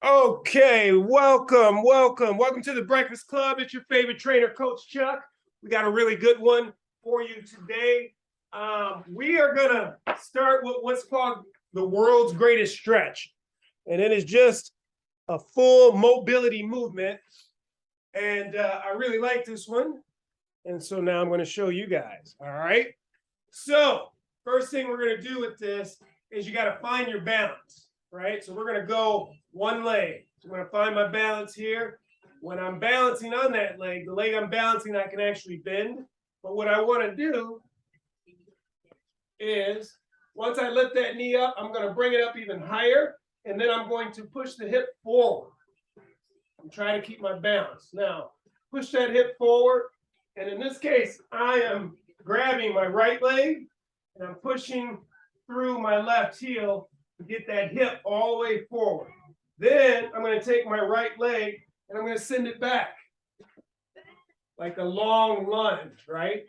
Okay, welcome to the Breakfast Club. It's your favorite trainer, Coach Chuck. We got a really good one for you today. We are gonna start with what's called the world's greatest stretch, and it is just a full mobility movement. And I really like this one, and so now I'm going to show you guys. All right. So first thing we're going to do with this is you got to find your balance, right? So we're going to go one leg. I'm going to find my balance here. When I'm balancing on that leg, the leg I'm balancing, I can actually bend. But what I want to do is once I lift that knee up, I'm going to bring it up even higher. And then I'm going to push the hip forward. I'm trying to keep my balance. Now, push that hip forward. And in this case, I am grabbing my right leg and I'm pushing through my left heel to get that hip all the way forward. Then I'm going to take my right leg and I'm going to send it back like a long lunge, right?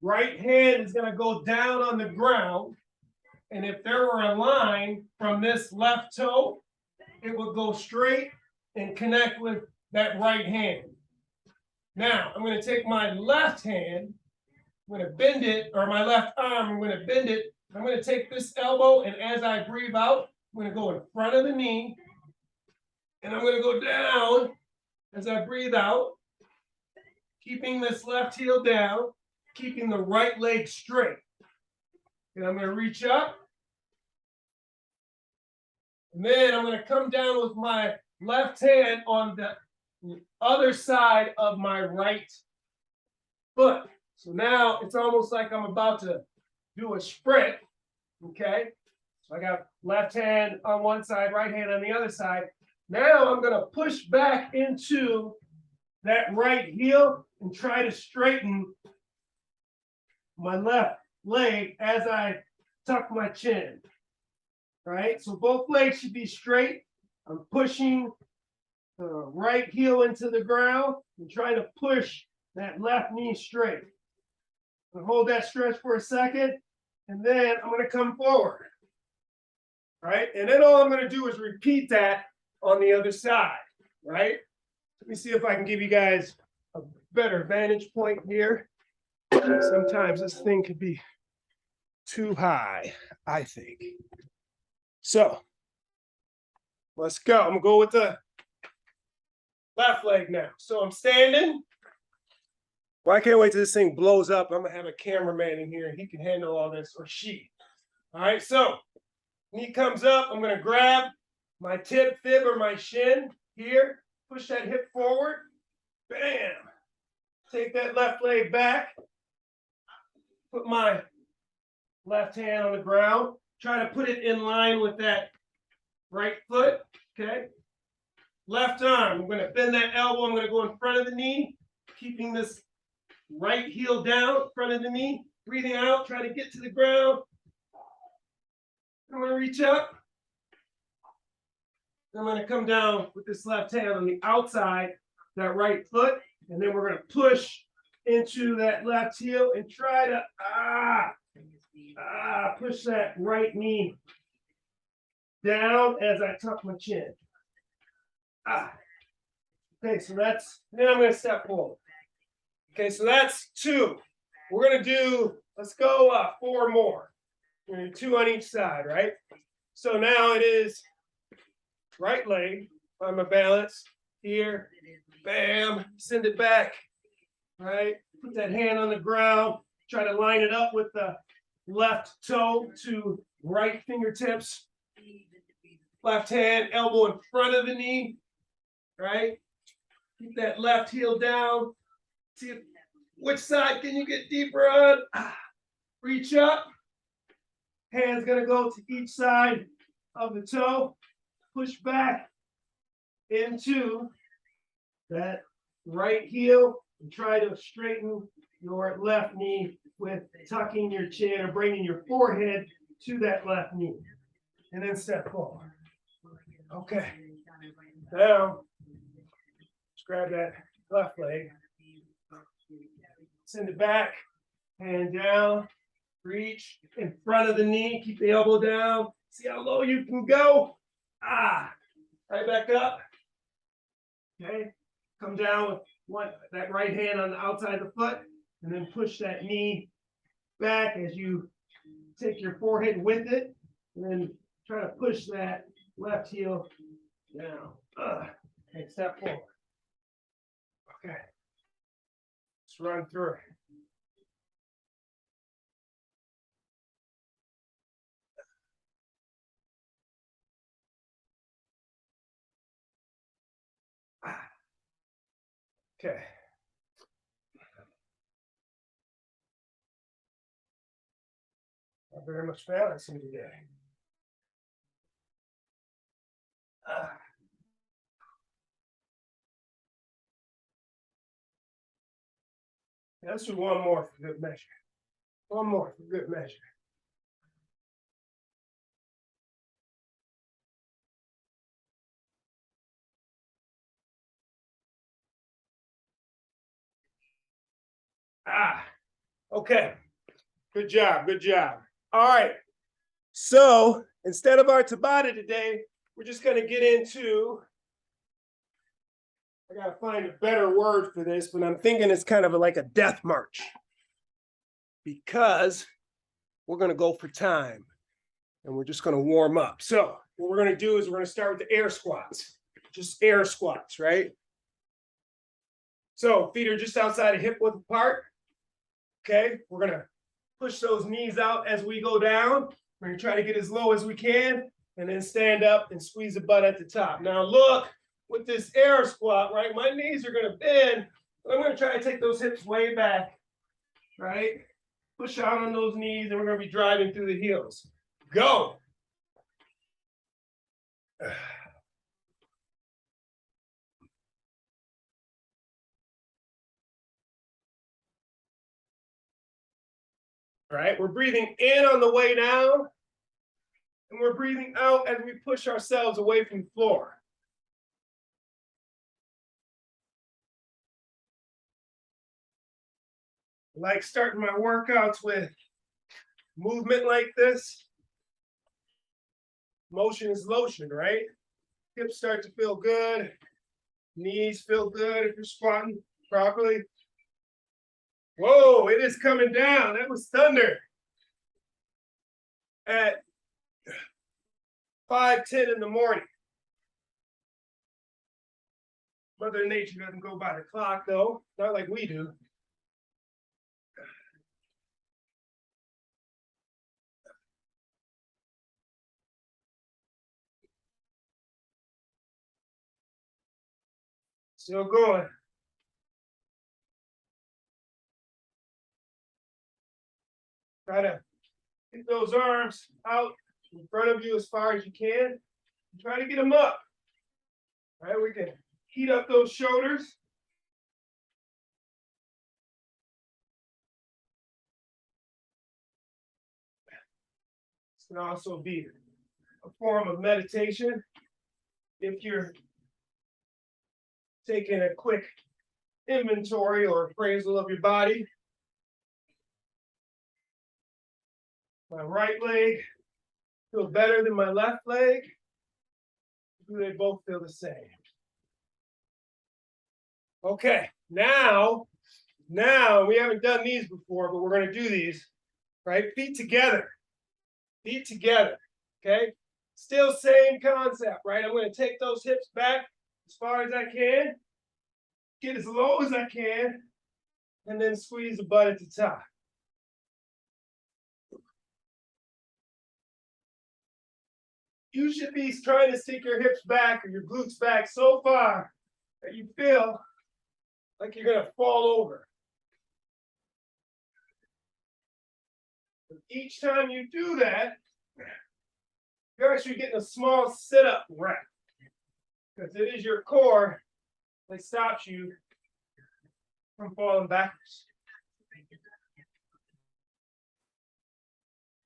Right hand is going to go down on the ground. And if there were a line from this left toe, it would go straight and connect with that right hand. Now, I'm going to take my left hand, I'm going to bend it, or my left arm, I'm going to bend it. I'm going to take this elbow, and as I breathe out, I'm going to go in front of the knee, and I'm going to go down as I breathe out, keeping this left heel down, keeping the right leg straight. And I'm going to reach up, and then I'm going to come down with my left hand on the other side of my right foot. So now it's almost like I'm about to do a sprint, okay? So I got left hand on one side, right hand on the other side. Now I'm going to push back into that right heel and try to straighten my left leg as I tuck my chin, right? So both legs should be straight. I'm pushing the right heel into the ground and trying to push that left knee straight. I'll hold that stretch for a second, and then I'm going to come forward. Right? And then all I'm going to do is repeat that on the other side. Right? Let me see if I can give you guys a better vantage point here. Sometimes this thing could be too high, I think. So let's go. I'm going to go with the left leg now. So I'm standing. Well, I can't wait till this thing blows up. I'm going to have a cameraman in here and he can handle all this, or she. All right, so knee comes up. I'm going to grab my tib, fib, or my shin here. Push that hip forward. Bam. Take that left leg back. Put my left hand on the ground. Try to put it in line with that right foot. Okay. Left arm. I'm going to bend that elbow. I'm going to go in front of the knee, keeping this right heel down in front of the knee. Breathing out. Try to get to the ground. I'm going to reach up. I'm going to come down with this left hand on the outside, that right foot. And then we're going to push into that left heel and try to push that right knee down as I tuck my chin. Okay, so then I'm going to step forward. Okay, so that's 2. We're going to do, let's go 4 more. We're going to do 2 on each side, right? So now it is right leg, find my balance here, bam, send it back, right? Put that hand on the ground, try to line it up with the left toe to right fingertips. Left hand, elbow in front of the knee, right? Keep that left heel down. See which side can you get deeper on. Reach up. Hand's going to go to each side of the toe. Push back into that right heel and try to straighten your left knee with tucking your chin or bringing your forehead to that left knee. And then step forward. Okay. Now, let's grab that left leg. Send it back. Hand down. Reach in front of the knee. Keep the elbow down. See how low you can go. Right back up. Okay. Come down with that right hand on the outside of the foot, and then push that knee back as you take your forehead with it, and then try to push that left heel down. Okay, step forward. Okay. Let's run through it. Okay. Not very much balancing today. Let's do one more for good measure. One more for good measure. Okay. Good job. Good job. All right. So instead of our Tabata today, we're just going to get into, I got to find a better word for this, but I'm thinking it's kind of like a death march, because we're going to go for time and we're just going to warm up. So what we're going to do is we're going to start with the air squats, just air squats, right? So feet are just outside of hip width apart. Okay, we're going to push those knees out as we go down. We're going to try to get as low as we can, and then stand up and squeeze the butt at the top. Now look, with this air squat, right, my knees are going to bend, but I'm going to try to take those hips way back, right? Push out on those knees, and we're going to be driving through the heels. Go. All right, we're breathing in on the way down, and we're breathing out as we push ourselves away from the floor. I like starting my workouts with movement like this. Motion is lotion, right? Hips start to feel good. Knees feel good if you're squatting properly. Whoa, it is coming down. That was thunder. At 5:10 in the morning. Mother Nature doesn't go by the clock, though. Not like we do. Still going. Try to get those arms out in front of you as far as you can. Try to get them up. All right, we can heat up those shoulders. This can also be a form of meditation if you're taking a quick inventory or appraisal of your body. My right leg feels better than my left leg. Do they both feel the same? Okay, now we haven't done these before, but we're going to do these, right? Feet together, okay? Still same concept, right? I'm going to take those hips back as far as I can, get as low as I can, and then squeeze the butt at the top. You should be trying to stick your hips back or your glutes back so far that you feel like you're going to fall over. Each time you do that, you're actually getting a small sit-up rep, because it is your core that stops you from falling backwards.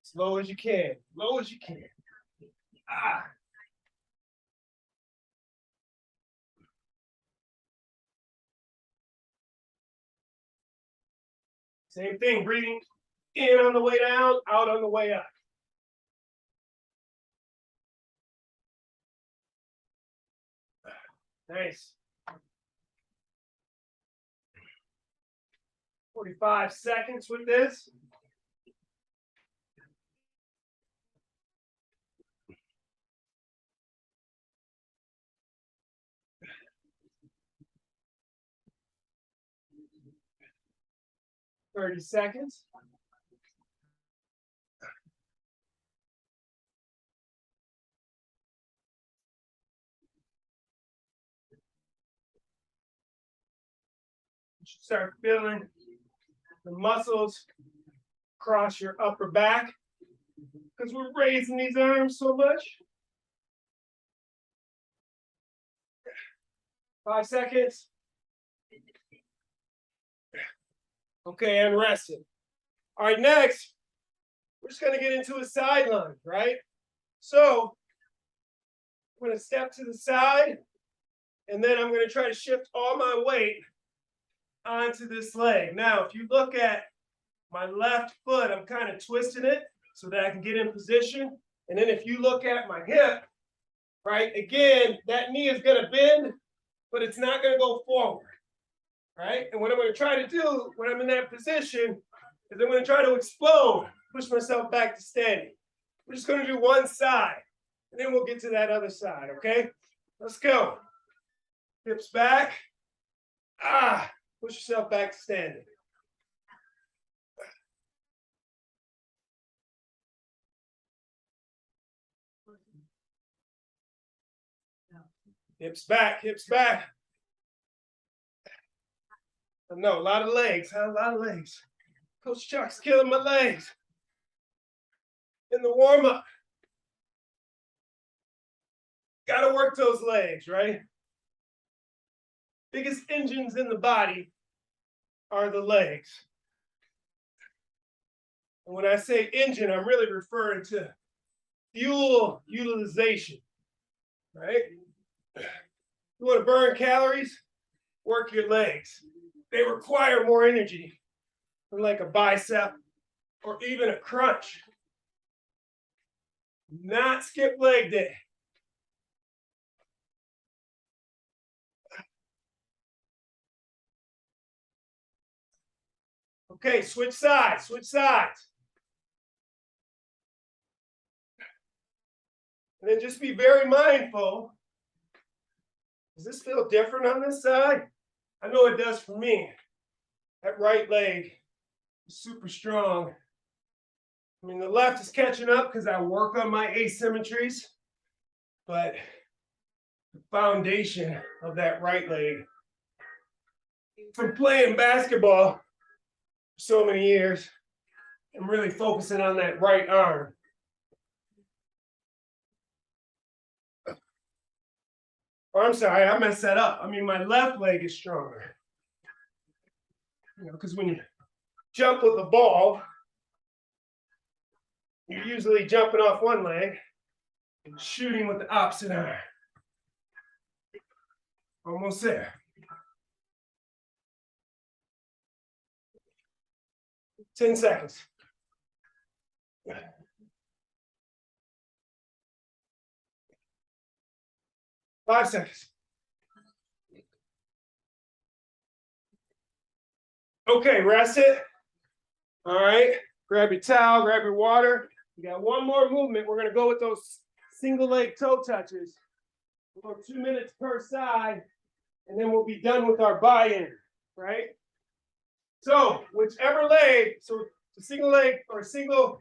As low as you can, low as you can. Same thing, breathing in on the way down, out on the way up. Nice. 45 seconds with this. Thirty seconds. You should start feeling the muscles across your upper back because we're raising these arms so much. 5 seconds. Okay, and rested. All right, next, we're just gonna get into a side lunge, right? So I'm gonna step to the side, and then I'm gonna try to shift all my weight onto this leg. Now, if you look at my left foot, I'm kind of twisting it so that I can get in position. And then if you look at my hip, right, again, that knee is gonna bend, but it's not gonna go forward, right? And what I'm gonna try to do when I'm in that position is I'm gonna try to explode, push myself back to standing. We're just gonna do one side, and then we'll get to that other side, okay? Let's go. Hips back. Push yourself back to standing. Hips back, hips back. No, a lot of legs, huh? A lot of legs. Coach Chuck's killing my legs in the warm-up. Gotta work those legs, right? Biggest engines in the body are the legs. And when I say engine, I'm really referring to fuel utilization, right? You want to burn calories? Work your legs. They require more energy than like a bicep or even a crunch. Not skip leg day. Okay, switch sides, switch sides. And then just be very mindful. Does this feel different on this side? I know it does for me. That right leg is super strong. I mean, the left is catching up because I work on my asymmetries, but the foundation of that right leg, from playing basketball for so many years, I'm really focusing on that right arm. Oh, I'm sorry, I messed that up. I mean, my left leg is stronger. You know, because when you jump with a ball, you're usually jumping off one leg and shooting with the opposite arm. Almost there. 10 seconds. 5 seconds. Okay, rest it. All right, grab your towel, grab your water. You got one more movement. We're gonna go with those single leg toe touches. We'll go 2 minutes per side, and then we'll be done with our buy-in, right? So whichever leg, so the single leg or single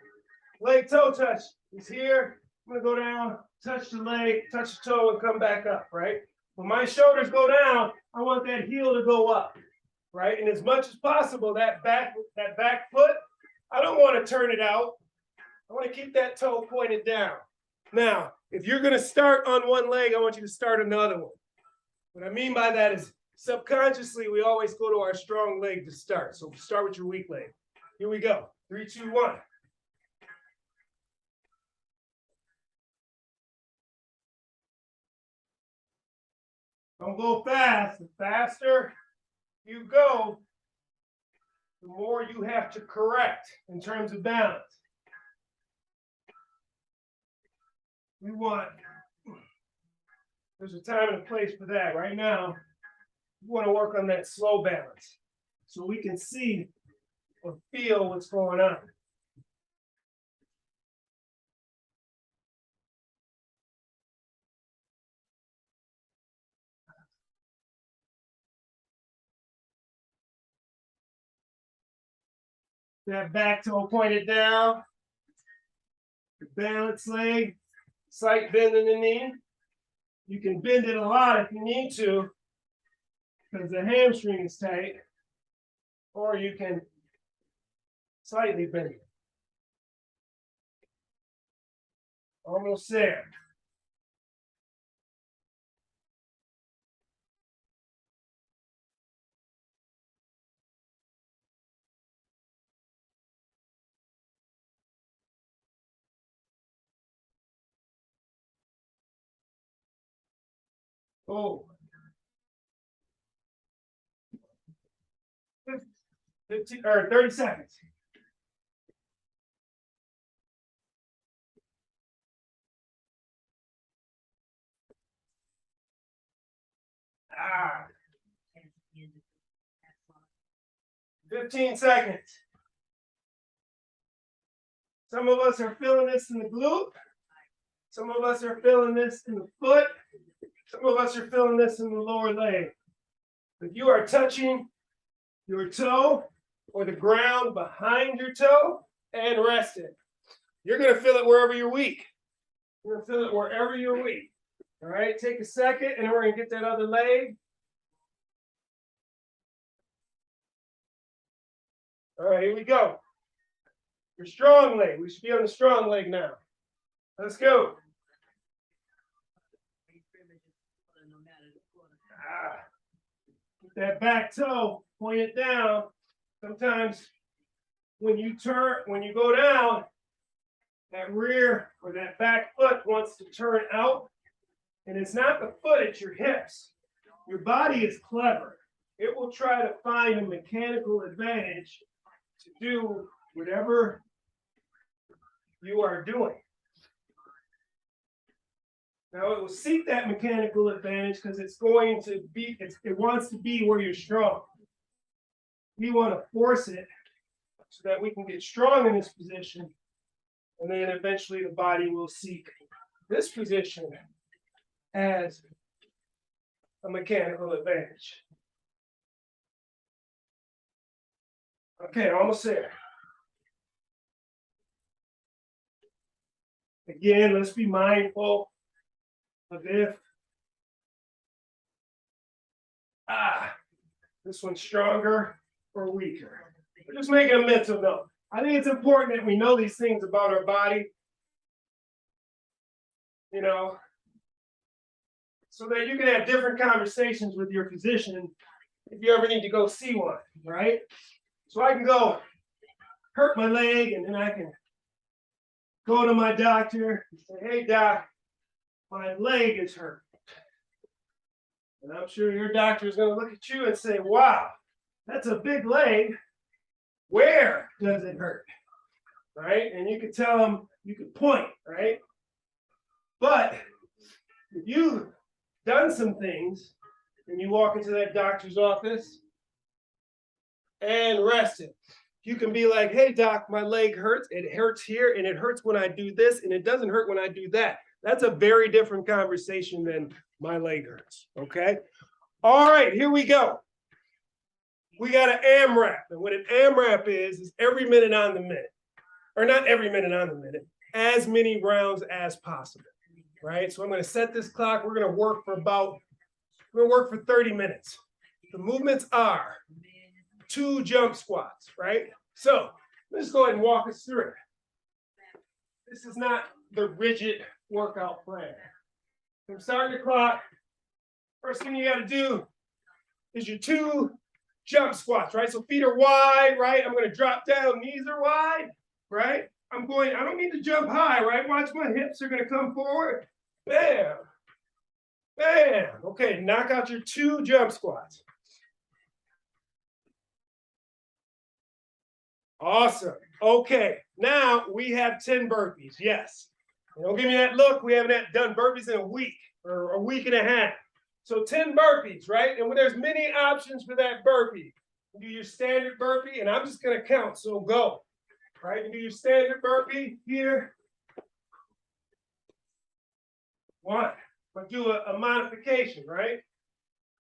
leg toe touch is here. I'm gonna go down, touch the leg, touch the toe, and come back up, right? When my shoulders go down, I want that heel to go up, right? And as much as possible, that back foot, I don't want to turn it out. I want to keep that toe pointed down. Now, if you're going to start on one leg, I want you to start another one. What I mean by that is subconsciously, we always go to our strong leg to start. So start with your weak leg. Here we go. 3, 2, 1. Don't go fast. The faster you go, the more you have to correct in terms of balance. We want There's a time and a place for that. Right now, we want to work on that slow balance so we can see or feel what's going on. That back toe pointed down. The balance leg, slight bend in the knee. You can bend it a lot if you need to, because the hamstring is tight, or you can slightly bend it. Almost there. Oh. 15 or 30 seconds. Ah. 15 seconds. Some of us are feeling this in the glute. Some of us are feeling this in the foot. Some of us are feeling this in the lower leg. If you are touching your toe or the ground behind your toe and resting, you're going to feel it wherever you're weak. You're going to feel it wherever you're weak. All right, take a second, and we're going to get that other leg. All right, here we go. Your strong leg. We should be on the strong leg now. Let's go. Get that back toe, point it down. Sometimes when you go down, that rear or that back foot wants to turn out. And it's not the foot, it's your hips. Your body is clever. It will try to find a mechanical advantage to do whatever you are doing. Now it will seek that mechanical advantage because it wants to be where you're strong. We want to force it so that we can get strong in this position, and then eventually the body will seek this position as a mechanical advantage. Okay, almost there. Again, let's be mindful of if this one's stronger or weaker. We're just making a mental note. I think it's important that we know these things about our body, so that you can have different conversations with your physician if you ever need to go see one, right? So I can go hurt my leg, and then I can go to my doctor and say, hey, doc, my leg is hurt. And I'm sure your doctor is going to look at you and say, wow, that's a big leg. Where does it hurt? Right? And you can tell them, you can point, right? But if you've done some things and you walk into that doctor's office and rested, you can be like, hey, doc, my leg hurts. It hurts here, and it hurts when I do this, and it doesn't hurt when I do that. That's a very different conversation than my leg hurts, okay? All right, here we go. We got an AMRAP, and what an AMRAP is every minute on the minute. Or not every minute on the minute, as many rounds as possible, right? So I'm going to set this clock. We're going to work for 30 minutes. The movements are 2 jump squats, right? So let's go ahead and walk us through it. This is not the rigid workout plan. From starting the clock, first thing you got to do is your 2 jump squats, right? So feet are wide, right? I'm going to drop down, knees are wide, right? I don't need to jump high, right? Watch, my hips are going to come forward. Bam. Bam. Okay, knock out your 2 jump squats. Awesome. Okay, now we have 10 burpees. Yes. Don't give me that look. We haven't done burpees in a week. or a week and a half. So 10 burpees, right? And when there's many options for that burpee. You do your standard burpee, and I'm just going to count, so go. Right? You do your standard burpee here. 1. But do a modification, right?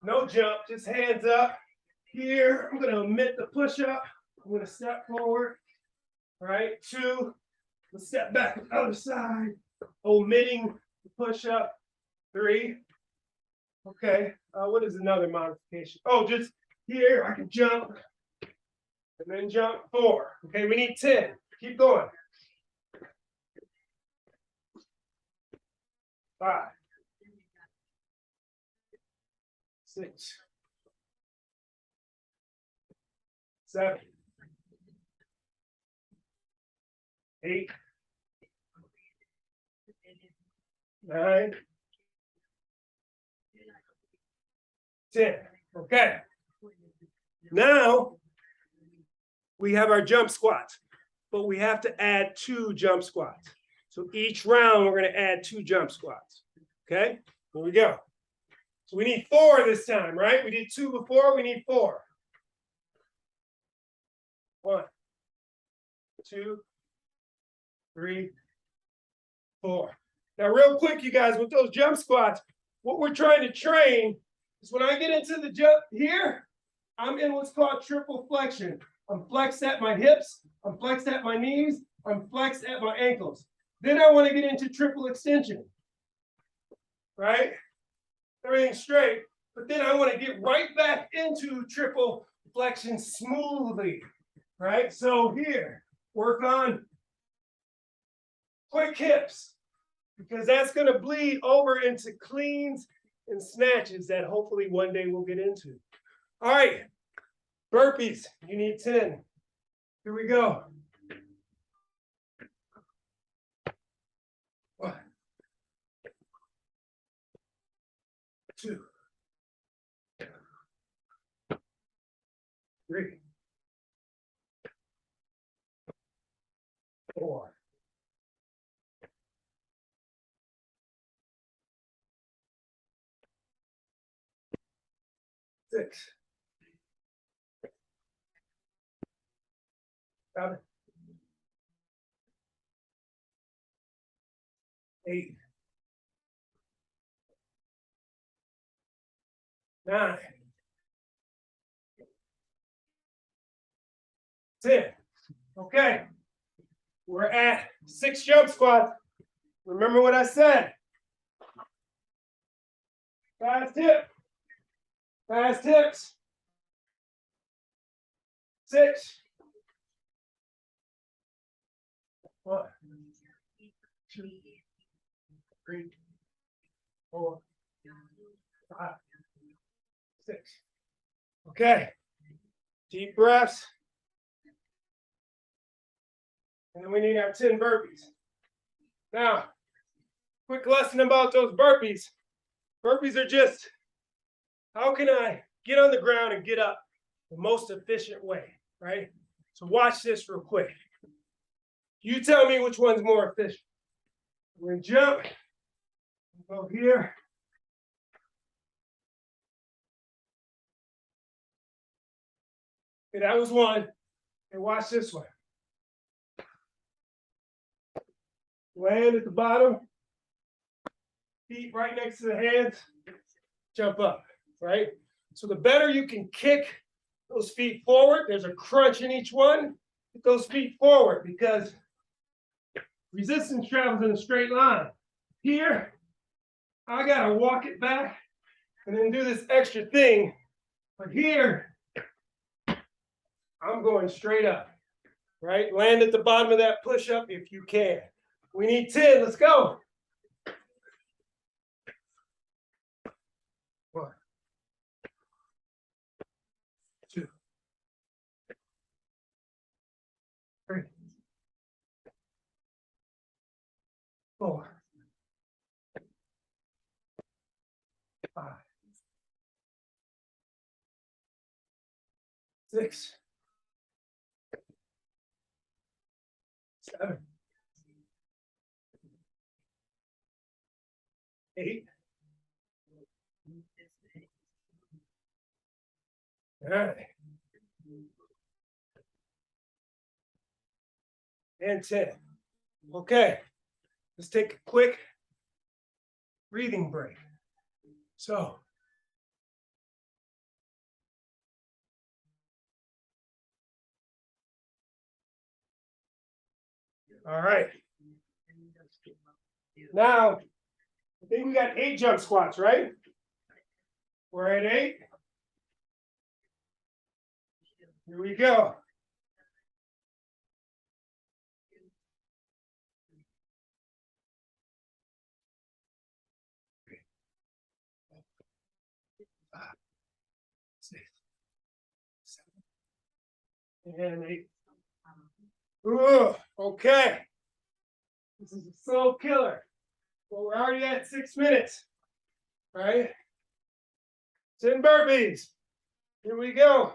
No jump, just hands up. Here, I'm going to omit the push-up. I'm going to step forward. Right? 2, let's step back to the other side, omitting the push-up. 3. Okay, what is another modification? Oh, just here, I can jump, and then jump 4. Okay, we need 10. Keep going. 5. 6. 7. 8. 9. 10. Okay. Now we have our jump squats, but we have to add 2 jump squats. So each round we're going to add 2 jump squats. Okay, here we go. So we need 4 this time, right? We did 2 before, we need 4. 1, 2, 3, 4. Now, real quick, you guys, with those jump squats, what we're trying to train is when I get into the jump here, I'm in what's called triple flexion. I'm flexed at my hips, I'm flexed at my knees, I'm flexed at my ankles. Then I want to get into triple extension, right? Everything straight, but then I want to get right back into triple flexion smoothly, right? So here, work on quick hips, because that's going to bleed over into cleans and snatches that hopefully one day we'll get into. All right, burpees, you need 10. Here we go. 1, 2, 3, 4, 6, 7, 8, 9, 10. Okay, we're at 6 jump squats. Remember what I said. Fast hip. Fast hips. 6. 1, 2, 3, 4, 5, 6. Okay. Deep breaths. And we need our 10 burpees. Now, quick lesson about those burpees. Burpees are just, how can I get on the ground and get up the most efficient way, right? So watch this real quick. You tell me which one's more efficient. We're going to jump, go here. Okay, that was one. And watch this one. Land at the bottom, feet right next to the hands, jump up, right? So the better you can kick those feet forward, there's a crunch in each one, get those feet forward, because resistance travels in a straight line. Here, I gotta walk it back and then do this extra thing. But here, I'm going straight up, right? Land at the bottom of that push-up if you can. We need 10, let's go. 1, 2, 3, 4, 5, 6, 7, 8, right. And 10. Okay, let's take a quick breathing break. So, all right. Now, I think we got 8 jump squats, right? We're at 8. Here we go. And 8. Ooh, okay. This is a slow killer. Well, we're already at 6 minutes, right? 10 burpees. Here we go.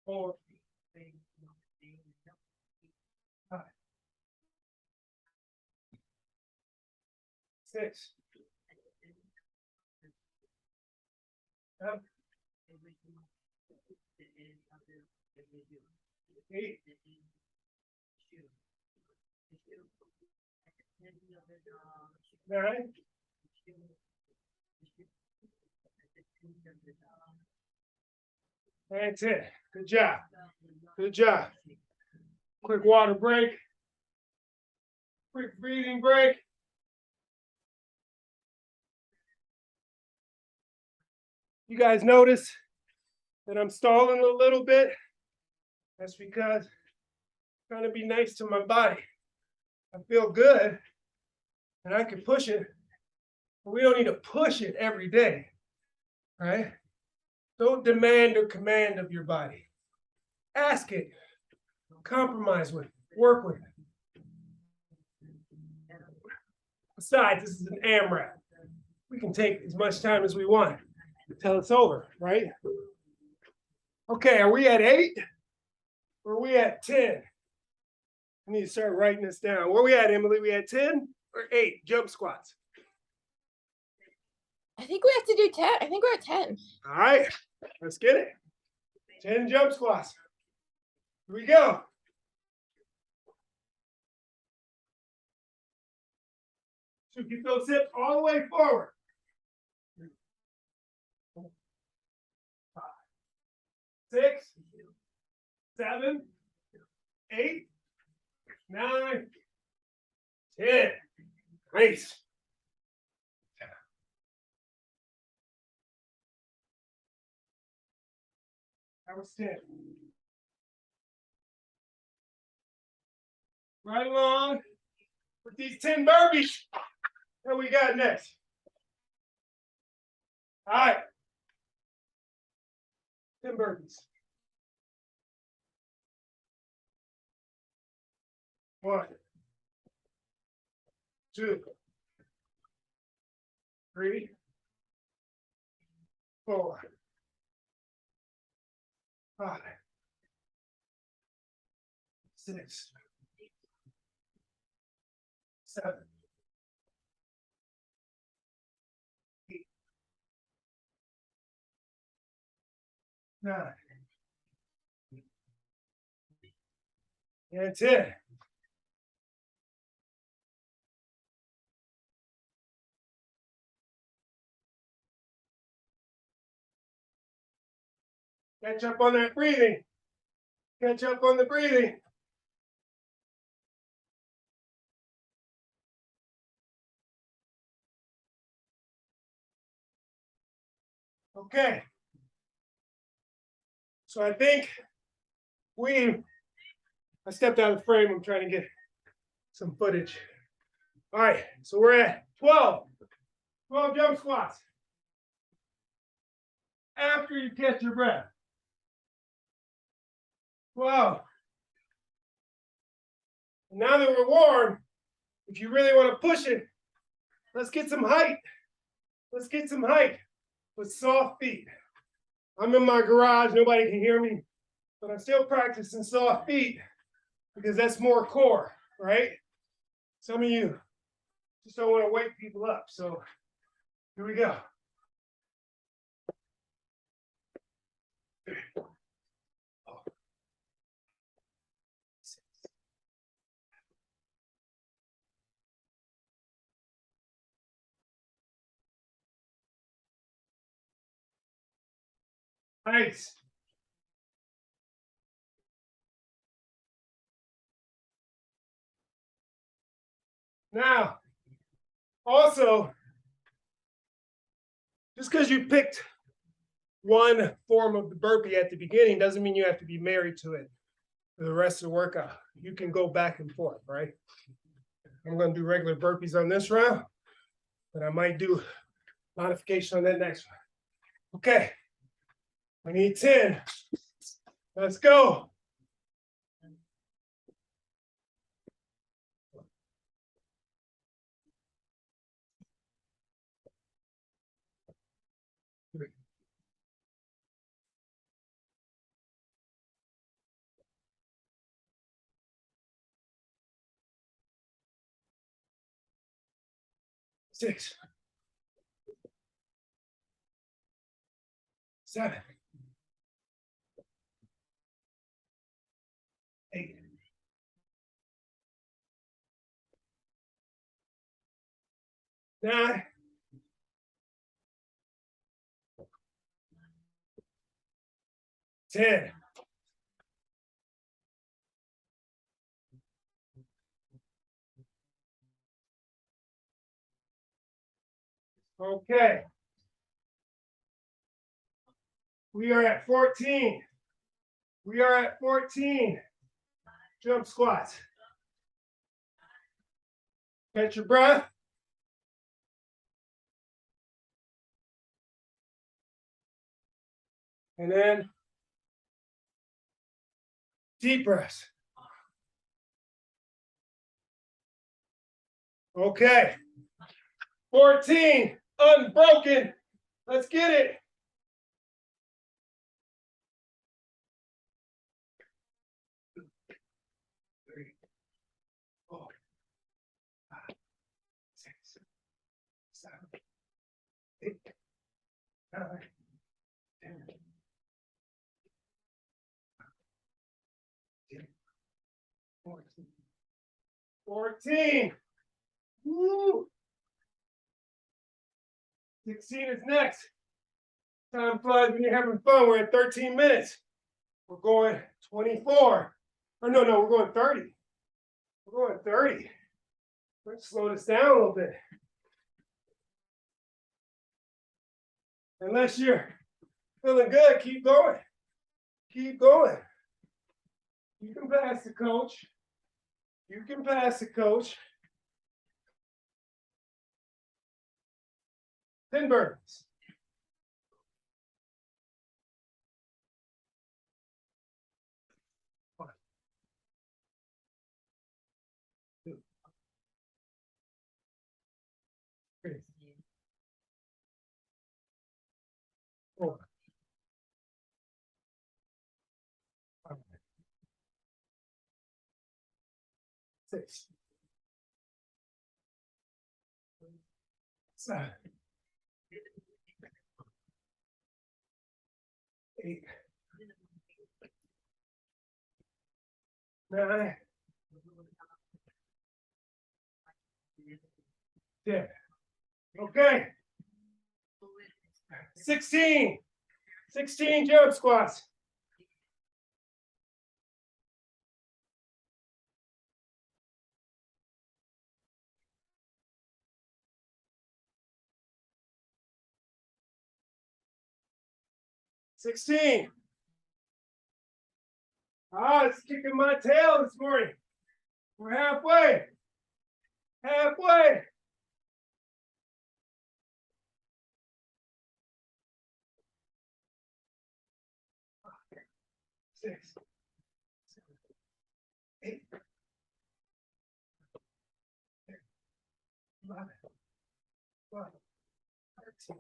Four, 5, 6, 7, 8, 9, and 10. Good job. Good job. Quick water break. Quick breathing break. You guys notice that I'm stalling a little bit? That's because I'm trying to be nice to my body. I feel good and I can push it, but we don't need to push it every day, right? Don't demand or command of your body. Ask it, compromise with it, work with it. Besides, this is an AMRAP. We can take as much time as we want until it's over, right? Okay, are we at 8? Or are we at 10? I need to start writing this down. Where are we at, Emily? We at 10 or 8 jump squats? I think we have to do 10. I think we're at 10. All right, let's get it. 10 jump squats. Here we go. So keep those hips all the way forward. 5, 6, 7, 8, 9, 10. Nice. That was 10. Right along with these 10 burpees. What we got next? All right. 10 burpees. 1, 2, 3, 4, 5, 6, 7, 8, 9, and 10. Catch up on that breathing. Catch up on the breathing. Okay. So I think I stepped out of the frame. I'm trying to get some footage. All right, so we're at 12 jump squats. After you catch your breath. 12. Now that we're warm, if you really want to push it, let's get some height. Let's get some height with soft feet. I'm in my garage, nobody can hear me. but I'm still practicing soft feet because that's more core, right? Some of you just don't want to wake people up. So here we go. Nice. Now, also, just because you picked one form of the burpee at the beginning doesn't mean you have to be married to it for the rest of the workout. You can go back and forth, right? I'm going to do regular burpees on this round, but I might do modification on that next one. Okay, I need 10. Let's go. Six, 7, 8, 9, 10. Okay. We are at 14. We are at 14. Jump squats. Catch your breath. And then deep breaths. Okay. 14. Unbroken. Let's get it. 3, 4, 5, 6, 7, 8, 9, 10, 14. 14. Woo. 16 is next. Time flies when you're having fun. We're at 13 minutes. We're going 24. Or no, we're going 30. We're going 30. Let's slow this down a little bit. Unless you're feeling good, keep going. Keep going. You can pass the coach. You can pass the coach. 10 burpees. One, 2, 3, 4, 5, 6, 7, 8, 9, 10. Okay. 16. 16 jump squats. 16. It's kicking my tail this morning. We're halfway. Halfway. 6, 7, 8, 11, 12, 13,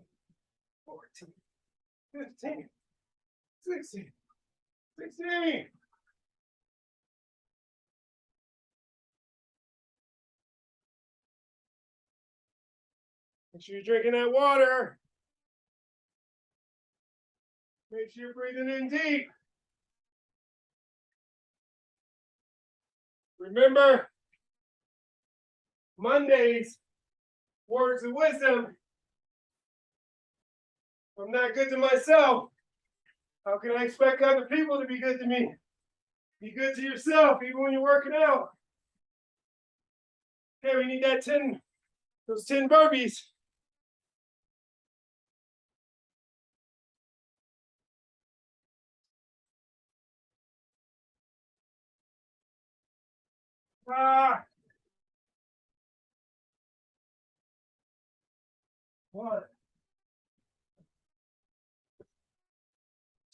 14, 15, 16, 16. Make sure you're drinking that water. Make sure you're breathing in deep. Remember, Mondays, words of wisdom. If I'm not good to myself, how can I expect other people to be good to me? Be good to yourself, even when you're working out. Okay, we need those 10 burpees. Ah. 1,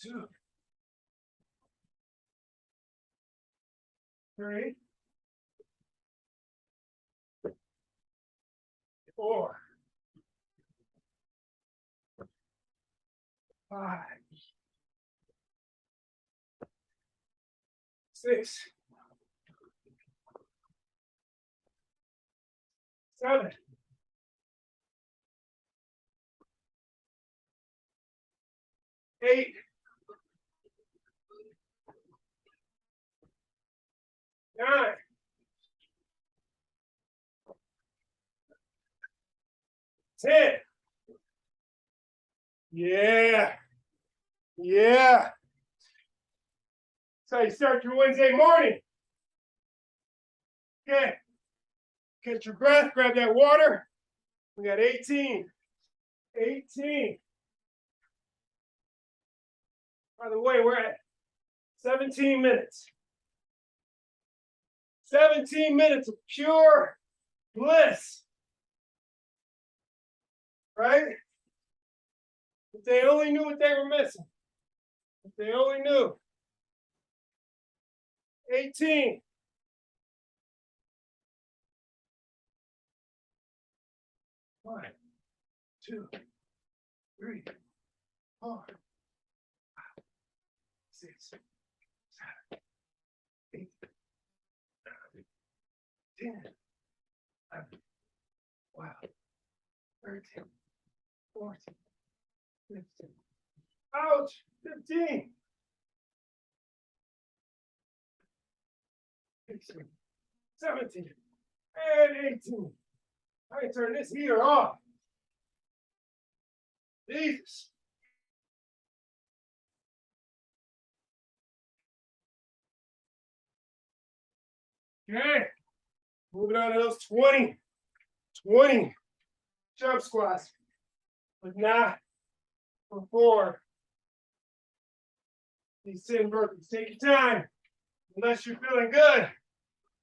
2, 3, 4, 5, 6, 7, 8, 9, 10. Yeah. Yeah. That's how you start your Wednesday morning. Okay. Catch your breath, grab that water. We got 18. 18. By the way, we're at 17 minutes. 17 minutes of pure bliss. Right? If they only knew what they were missing. If they only knew. 18. One, 2, 3, 4, 5, 6, 7, 8, 9, 10, 11, 12, 13, 14, 15. Ouch! 15. 16, 17, and 18. I can turn this heater off. Jesus. Okay. Moving on to those 20 jump squats. But not before these 10 burpees. Take your time. Unless you're feeling good.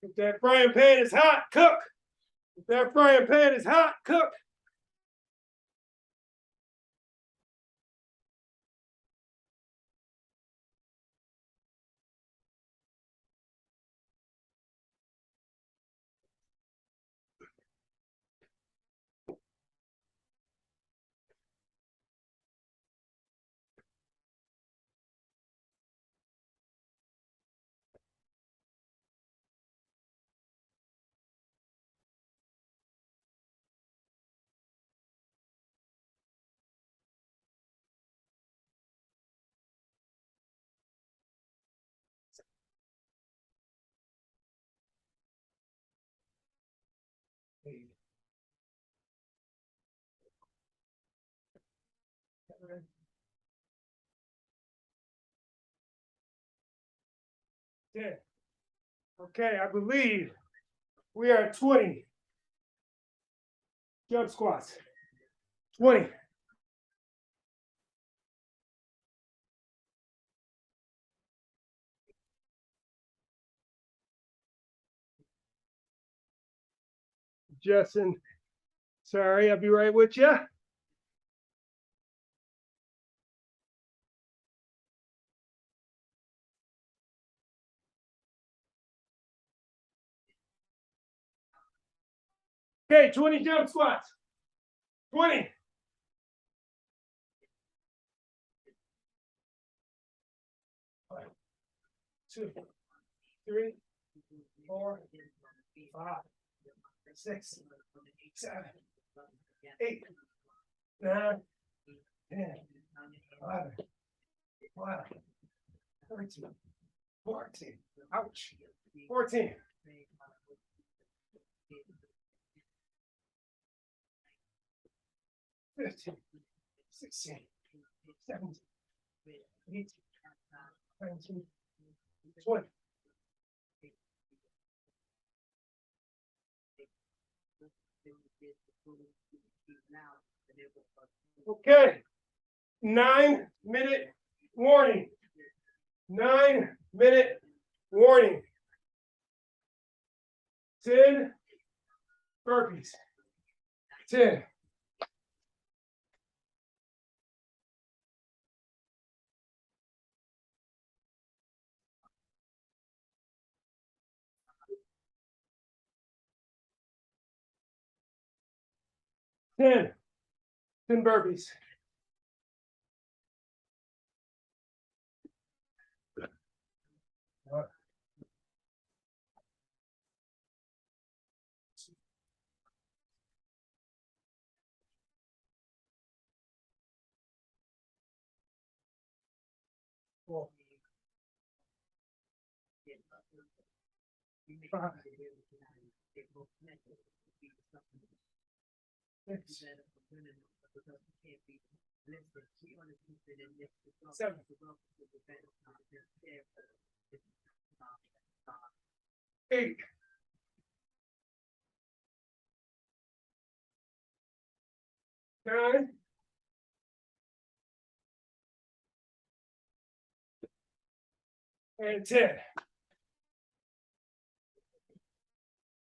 If that frying pan is hot, cook. If that frying pan is hot, cook. Yeah. Okay, I believe we are at 20 jump squats. 20. Justin, sorry, I'll be right with you. Okay, 20 jump squats. 20. 2, 3, 4, 5, 6, 7, 8, 9, 10, 11, 12, 13, 14. Ouch. 14. 15, 16, 17, 18, 19, 20. Okay. 9-minute warning. 9-minute warning. 10 burpees. 10. Ten burpees. Four, 5, 6, 7, 8, 9, and 10.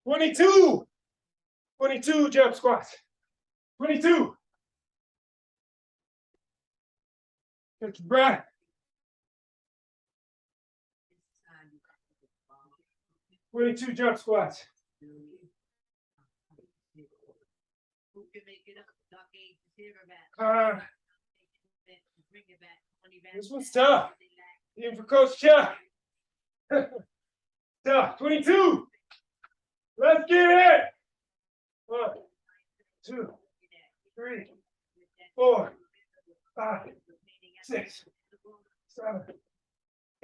22. 22 jump squats. 22. Get your breath. 22 jump squats. This one's tough. Even for Coach Chuck. Tough. 22. Let's get it. 1, 2, 3, 4, 5, 6, 7,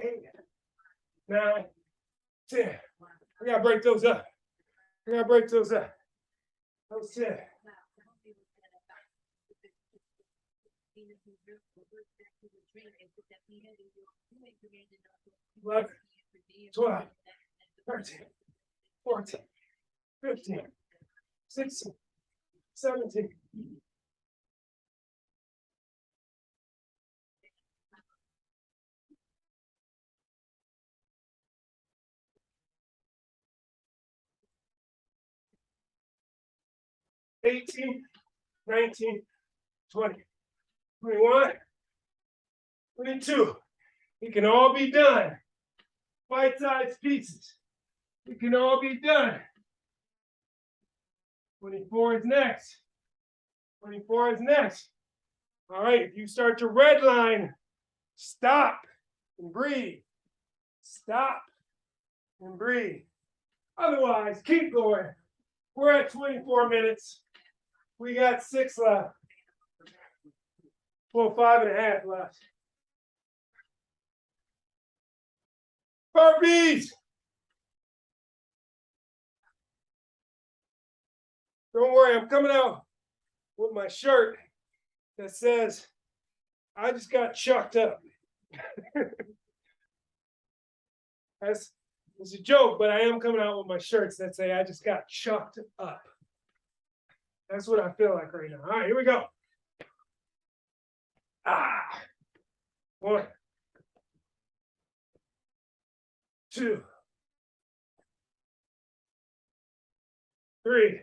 8, 9, 10. We gotta break those up. Those 10. 11, 12, 13, 14, 15, 16, 17. 18, 19, 20, 21, 22. It can all be done. Bite-sized pieces. It can all be done. 24 is next. 24 is next. All right, if you start to redline, stop and breathe. Stop and breathe. Otherwise, keep going. We're at 24 minutes. We got 6 left. Well, 5.5 left. Burpees. Don't worry, I'm coming out with my shirt that says, I just got chucked up. That's it's a joke, but I am coming out with my shirts that say, I just got chucked up. That's what I feel like right now. All right, here we go. 1, 2, 3.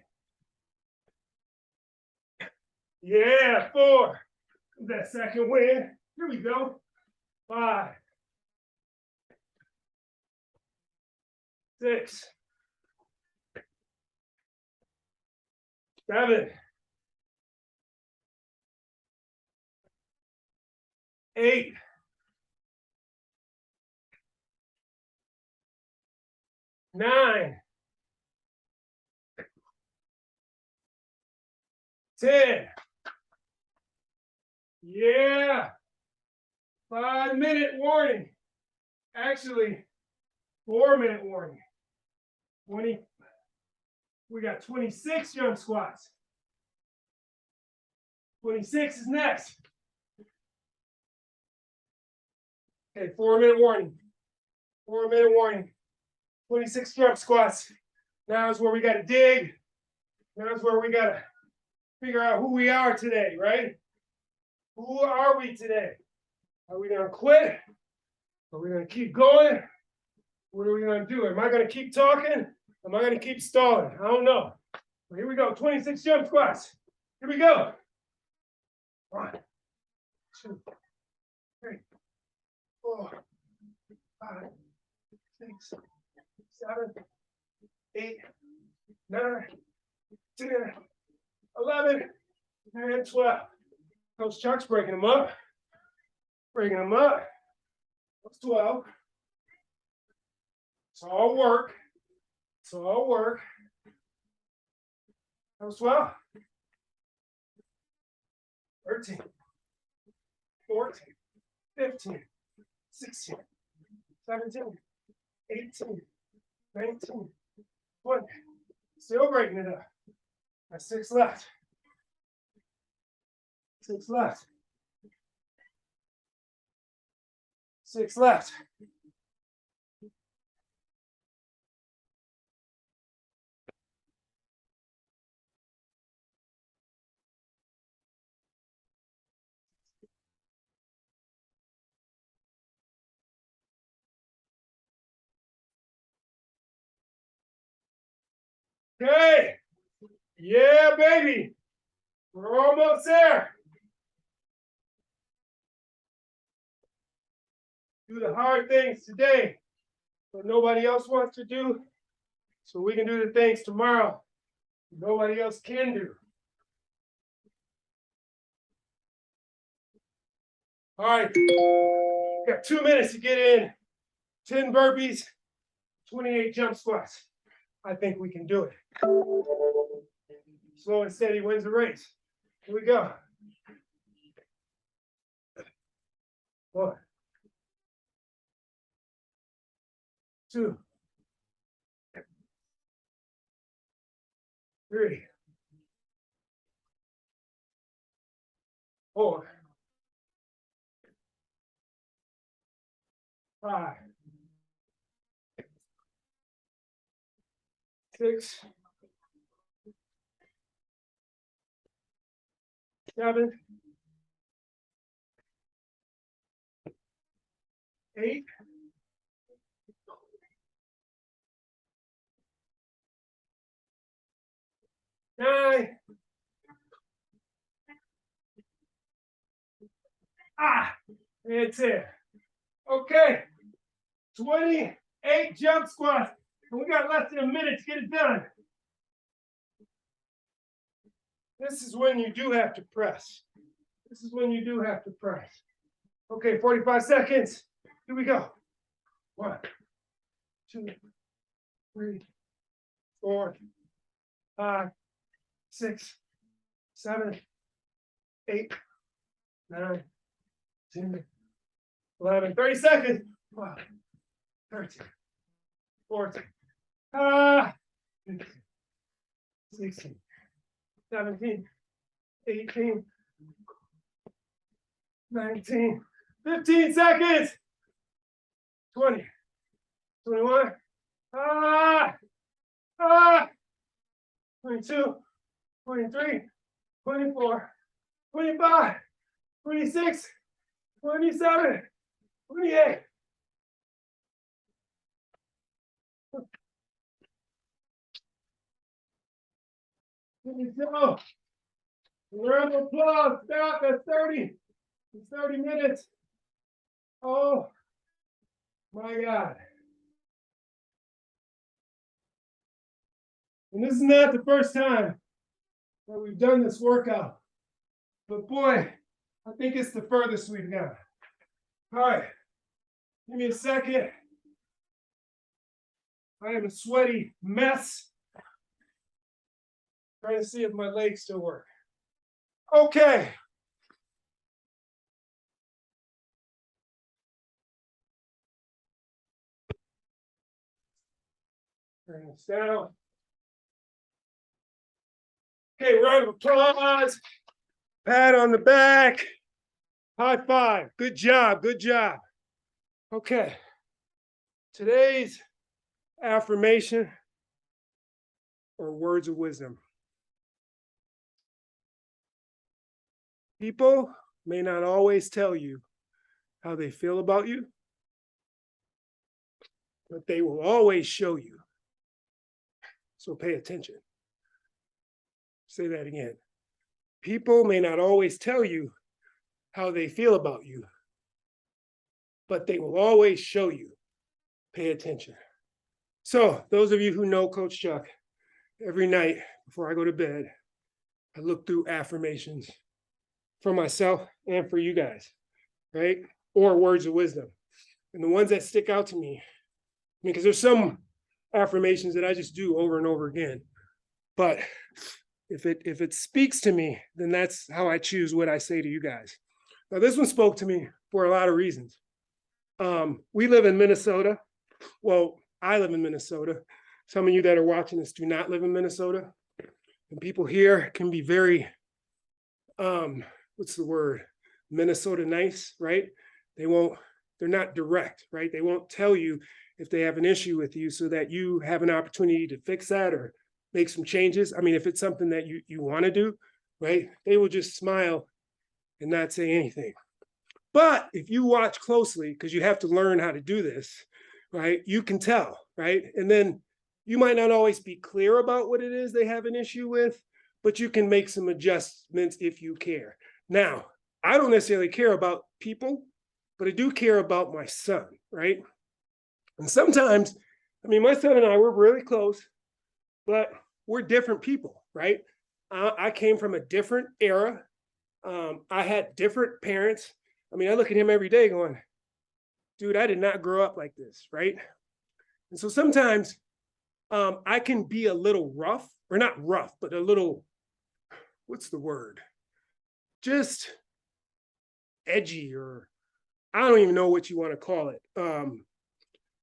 Yeah, 4. That second win. Here we go. 5, 6, 7, 8, 9, 10. Yeah. 5-minute warning. Actually, 4-minute warning. 20. We got 26 jump squats. 26 is next. Okay, 4-minute warning. 4-minute warning. 26 jump squats. Now is where we got to dig. Now is where we got to figure out who we are today, right? Who are we today? Are we going to quit? Are we going to keep going? What are we going to do? Am I going to keep talking? Am I going to keep stalling? I don't know. Well, here we go. 26 jump squats. Here we go. 1, 2, 3, 4, 5, 6, 7, 8, 9, 10, 11, and 12. Coach Chuck's breaking them up. Breaking them up. That's 12. It's all work. It's all work. That was 12. 13, 14, 15, 16, 17, 18, 19, 20. Still breaking it up. That's 6 left. 6 left. 6 left. Okay. Yeah, baby. We're almost there. Do the hard things today that nobody else wants to do, so we can do the things tomorrow nobody else can do. All right. We got 2 minutes to get in 10 burpees, 28 jump squats. I think we can do it. Slow and steady wins the race. Here we go. 1, 2, 3, 4, 5, 6, 7, 8, 9. And 10. Okay. 28 jump squats. And we got less than a minute to get it done. This is when you do have to press. This is when you do have to press. Okay, 45 seconds. Here we go. 1, 2, 3, 4, 5, 6, 7, 8, 9, 10, 11, 30 seconds. 12, 13, 14, 15, 16, 17, 18, 19, 15 seconds. 20, 21, 22, 23, 24, 25, 26, 27, 28. So, round of applause. Stop at 30. It's 30 minutes. Oh my God. And this is not the first time that we've done this workout. But boy, I think it's the furthest we've gone. All right. Give me a second. I am a sweaty mess. Trying to see if my legs still work. Okay. Turn this down. Okay, round of applause. Pat on the back. High five. Good job. Good job. Okay. Today's affirmation or words of wisdom. People may not always tell you how they feel about you, but they will always show you. So pay attention. Say that again. People may not always tell you how they feel about you, but they will always show you. Pay attention. So, those of you who know Coach Chuck, every night before I go to bed, I look through affirmations for myself and for you guys, right? Or words of wisdom. And the ones that stick out to me, because there's some affirmations that I just do over and over again. But if it speaks to me, then that's how I choose what I say to you guys. Now, this one spoke to me for a lot of reasons. We live in Minnesota. Well, I live in Minnesota. Some of you that are watching this do not live in Minnesota. And people here can be very, what's the word? Minnesota nice, right? They're not direct, right? They won't tell you if they have an issue with you so that you have an opportunity to fix that or make some changes. I mean, if it's something that you want to do, right? They will just smile and not say anything. But if you watch closely, because you have to learn how to do this, right? You can tell, right? And then you might not always be clear about what it is they have an issue with, but you can make some adjustments if you care. Now, I don't necessarily care about people, but I do care about my son, right? And sometimes, I mean, my son and I, we're really close, but we're different people, right? I came from a different era. I had different parents. I mean, I look at him every day going, dude, I did not grow up like this, right? And so sometimes I can be a little rough, or not rough, but a little, what's the word? Just edgy, or I don't even know what you want to call it.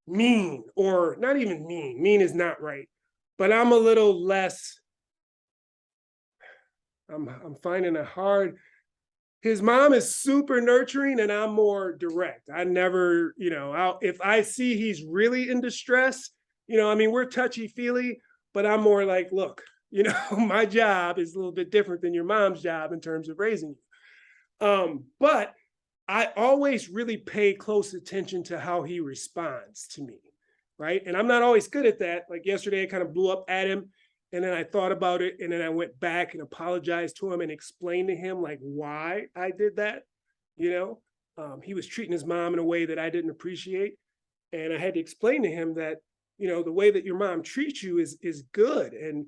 Mean, or not even mean. Mean is not right. But I'm a little less, I'm finding it hard. His mom is super nurturing and I'm more direct. I never, if I see he's really in distress, I mean, we're touchy feely, but I'm more like, look, my job is a little bit different than your mom's job in terms of raising you. But I always really pay close attention to how he responds to me, right? And I'm not always good at that. Like yesterday, I kind of blew up at him. And then I thought about it, and then I went back and apologized to him and explained to him like why I did that. He was treating his mom in a way that I didn't appreciate, and I had to explain to him that the way that your mom treats you is good, and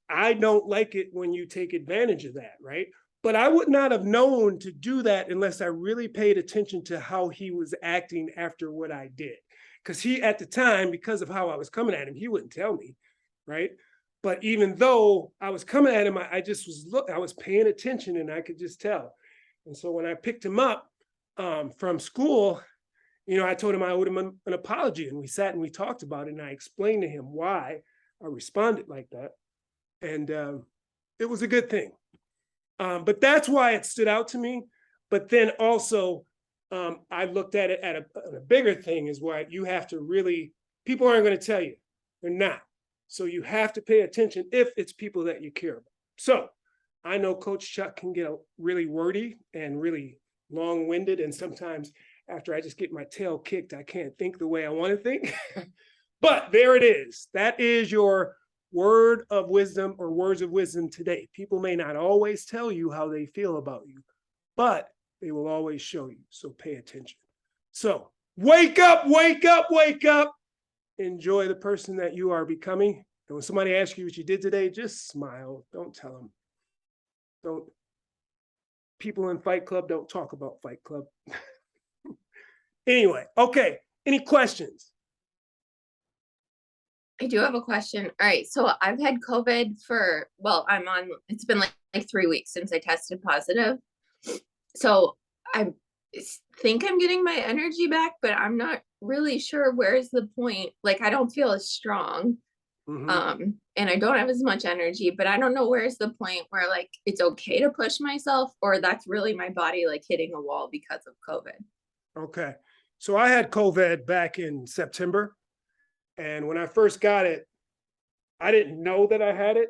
I don't like it when you take advantage of that, right? But I would not have known to do that unless I really paid attention to how he was acting after what I did, because he at the time, because of how I was coming at him, he wouldn't tell me. Right. But even though I was coming at him, I was paying attention and I could just tell. And so when I picked him up from school, I told him I owed him an apology, and we sat and we talked about it, and I explained to him why I responded like that. And it was a good thing. But that's why it stood out to me. But then also I looked at it at a bigger thing is why you have to really, people aren't going to tell you, they're not. So you have to pay attention if it's people that you care about. So I know Coach Chuck can get really wordy and really long-winded. And sometimes after I just get my tail kicked, I can't think the way I want to think. But there it is. That is your word of wisdom or words of wisdom today. People may not always tell you how they feel about you, but they will always show you. So pay attention. So wake up, wake up, wake up. Enjoy the person that you are becoming. And when somebody asks you what you did today, just smile. Don't tell them. People in Fight Club don't talk about Fight Club. Anyway, okay. Any questions? I do have a question. All right. So I've had COVID for, well, it's been like 3 weeks since I tested positive. So I think I'm getting my energy back, but I'm not really sure where's the point. Like, I don't feel as strong. And I don't have as much energy, but I don't know where's the point where like it's okay to push myself, or that's really my body like hitting a wall because of COVID. Okay. So I had COVID back in September. And when I first got it, I didn't know that I had it.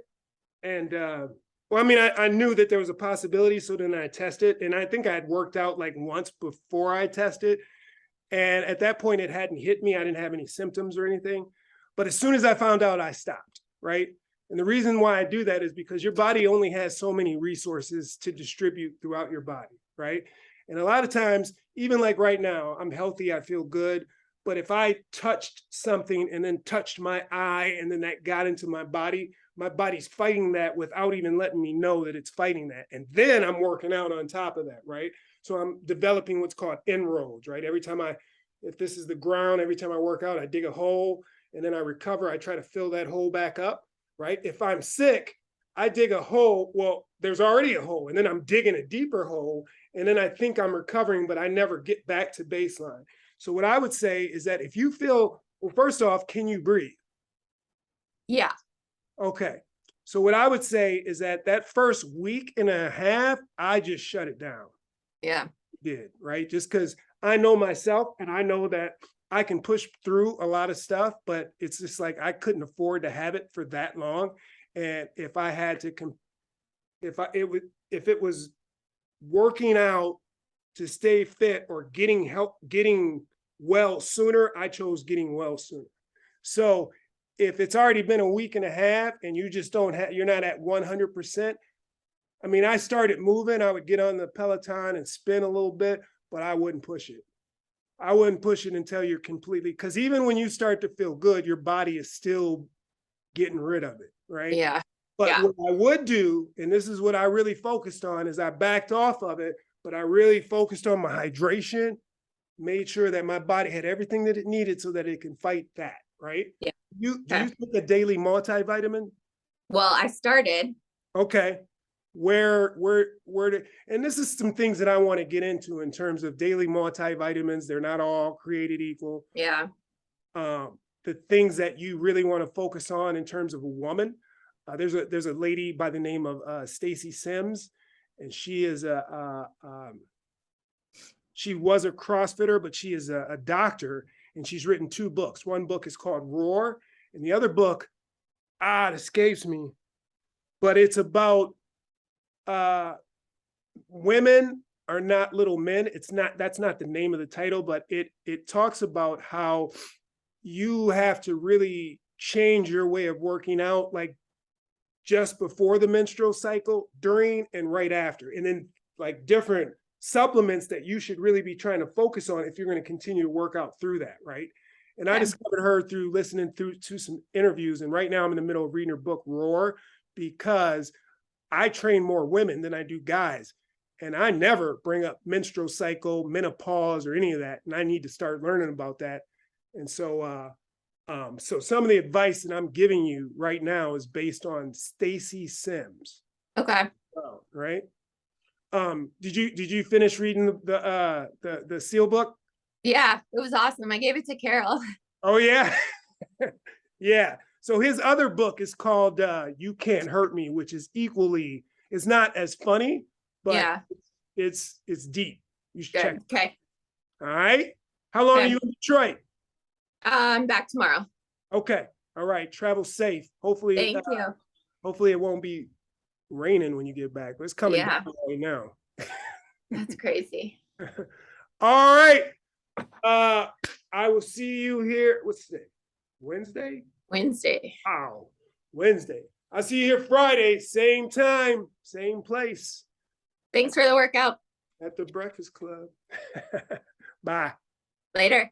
And well, I mean, I knew that there was a possibility. So then I tested, and I think I had worked out like once before I tested. And at that point, it hadn't hit me. I didn't have any symptoms or anything. But as soon as I found out, I stopped, right? And the reason why I do that is because your body only has so many resources to distribute throughout your body, right? And a lot of times, even like right now, I'm healthy, I feel good. But if I touched something and then touched my eye and then that got into my body's fighting that without even letting me know that it's fighting that. And then I'm working out on top of that, right? So I'm developing what's called inroads, right? If this is the ground, every time I work out, I dig a hole and then I recover. I try to fill that hole back up, right? If I'm sick, I dig a hole. Well, there's already a hole, and then I'm digging a deeper hole. And then I think I'm recovering, but I never get back to baseline. So what I would say is that if you feel, well, first off, can you breathe? Yeah. Okay. So what I would say is that first week and a half, I just shut it down. Yeah. Did, right? Just because I know myself and I know that I can push through a lot of stuff, but it's just like I couldn't afford to have it for that long. And if I had to, if it was working out to stay fit or getting help, getting well sooner, I chose getting well sooner. So if it's already been a week and a half and you just don't have, you're not at 100%. I mean, I started moving, I would get on the Peloton and spin a little bit, but I wouldn't push it. I wouldn't push it until you're completely, because even when you start to feel good, your body is still getting rid of it, right? Yeah. But Yeah. what I would do, and this is what I really focused on, is I backed off of it, but I really focused on my hydration, made sure that my body had everything that it needed so that it can fight that, right? Yeah. Do you take a daily multivitamin? Well, I started. Okay. And this is some things that I want to get into in terms of daily multivitamins. They're not all created equal. Yeah. The things that you really want to focus on in terms of a woman. There's a lady by the name of Stacy Sims, and she is she was a CrossFitter, but she is a doctor, and she's written 2 books. One book is called Roar, and the other book, it escapes me, but it's about women are not little men. That's not the name of the title, but it talks about how you have to really change your way of working out, like just before the menstrual cycle, during, and right after. And then like different supplements that you should really be trying to focus on if you're going to continue to work out through that, right? And I discovered her through listening to some interviews. And right now I'm in the middle of reading her book, Roar, because I train more women than I do guys. And I never bring up menstrual cycle, menopause, or any of that. And I need to start learning about that. And so, so some of the advice that I'm giving you right now is based on Stacy Sims. Okay. Right. Did you finish reading the SEAL book? Yeah, it was awesome. I gave it to Carol. Oh yeah. Yeah. So his other book is called You Can't Hurt Me, which is equally, it's not as funny, but yeah, it's deep. You should good. check it. Okay. All right. How long are you in Detroit? I'm back tomorrow. Okay. All right. Travel safe. Hopefully, Thank you. Hopefully it won't be raining when you get back, but it's coming down right now. That's crazy. All right. I will see you here. What's today? Wednesday? Wednesday. Wow. Wednesday. I'll see you here Friday, same time, same place. Thanks for the workout. At the Breakfast Club. Bye. Later.